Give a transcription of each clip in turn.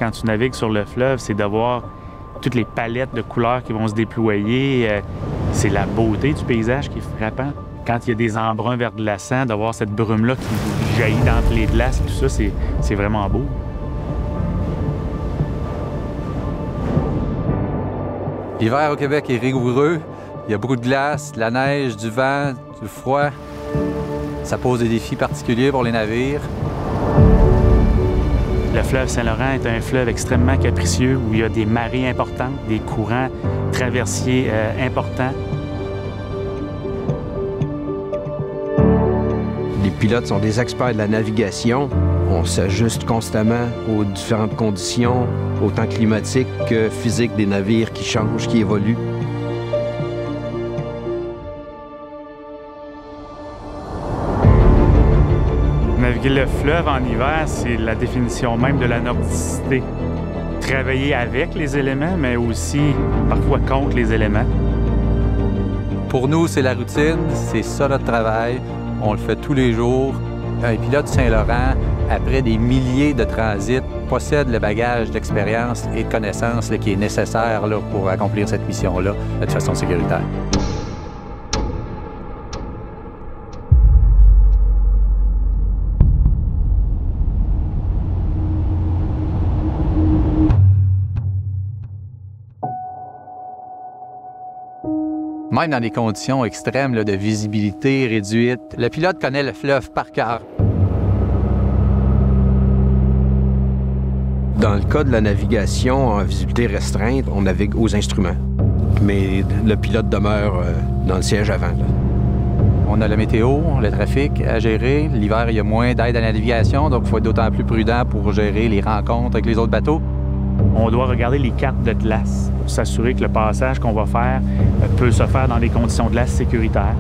quand tu navigues sur le fleuve, c'est de voir toutes les palettes de couleurs qui vont se déployer. C'est la beauté du paysage qui est frappant. Quand il y a des embruns verglaçants, de voir cette brume-là qui jaillit d'entre les glaces, tout ça, c'est vraiment beau. L'hiver au Québec est rigoureux. Il y a beaucoup de glace, de la neige, du vent, du froid. Ça pose des défis particuliers pour les navires. Le fleuve Saint-Laurent est un fleuve extrêmement capricieux où il y a des marées importantes, des courants traversiers importants. Les pilotes sont des experts de la navigation. On s'ajuste constamment aux différentes conditions, autant climatiques que physiques des navires qui changent, qui évoluent. Naviguer le fleuve en hiver, c'est la définition même de la nordicité. Travailler avec les éléments, mais aussi parfois contre les éléments. Pour nous, c'est la routine, c'est ça notre travail. On le fait tous les jours. Un pilote du Saint-Laurent, après des milliers de transits, possède le bagage d'expérience et de connaissances qui est nécessaire pour accomplir cette mission-là de façon sécuritaire. Même dans des conditions extrêmes de visibilité réduite, le pilote connaît le fleuve par cœur. Dans le cas de la navigation en visibilité restreinte, on navigue aux instruments. Mais le pilote demeure dans le siège avant. Là. On a la météo, le trafic à gérer. L'hiver, il y a moins d'aide à la navigation, donc il faut être d'autant plus prudent pour gérer les rencontres avec les autres bateaux. On doit regarder les cartes de glace pour s'assurer que le passage qu'on va faire peut se faire dans des conditions de glace sécuritaires.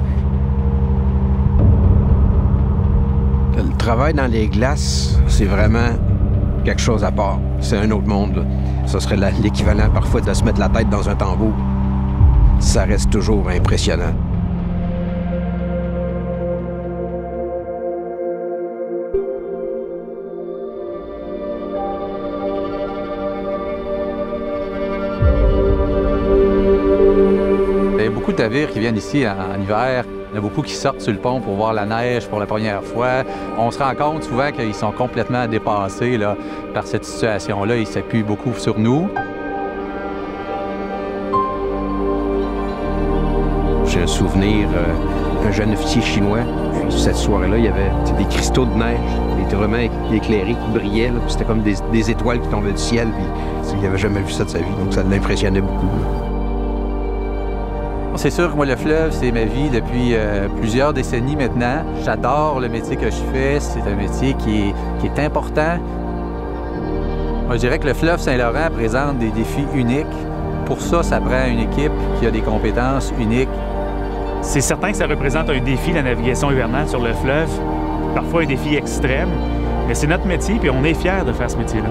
Le travail dans les glaces, c'est vraiment quelque chose à part. C'est un autre monde. Là. Ça serait l'équivalent parfois de se mettre la tête dans un tambour. Ça reste toujours impressionnant. Il y a beaucoup de navires qui viennent ici en hiver. Il y en a beaucoup qui sortent sur le pont pour voir la neige pour la première fois. On se rend compte souvent qu'ils sont complètement dépassés par cette situation-là. Ils s'appuient beaucoup sur nous. J'ai un souvenir, un jeune officier chinois. Puis cette soirée-là, il y avait des cristaux de neige. Il était vraiment éclairé, qui brillaient. C'était comme des étoiles qui tombaient du ciel. Puis il n'avait jamais vu ça de sa vie. Donc ça l'impressionnait beaucoup. Là. C'est sûr que moi, le fleuve, c'est ma vie depuis plusieurs décennies maintenant. J'adore le métier que je fais. C'est un métier qui est important. Moi, je dirais que le fleuve Saint-Laurent présente des défis uniques. Pour ça, ça prend une équipe qui a des compétences uniques. C'est certain que ça représente un défi, la navigation hivernale sur le fleuve. Parfois un défi extrême. Mais c'est notre métier, puis on est fiers de faire ce métier-là.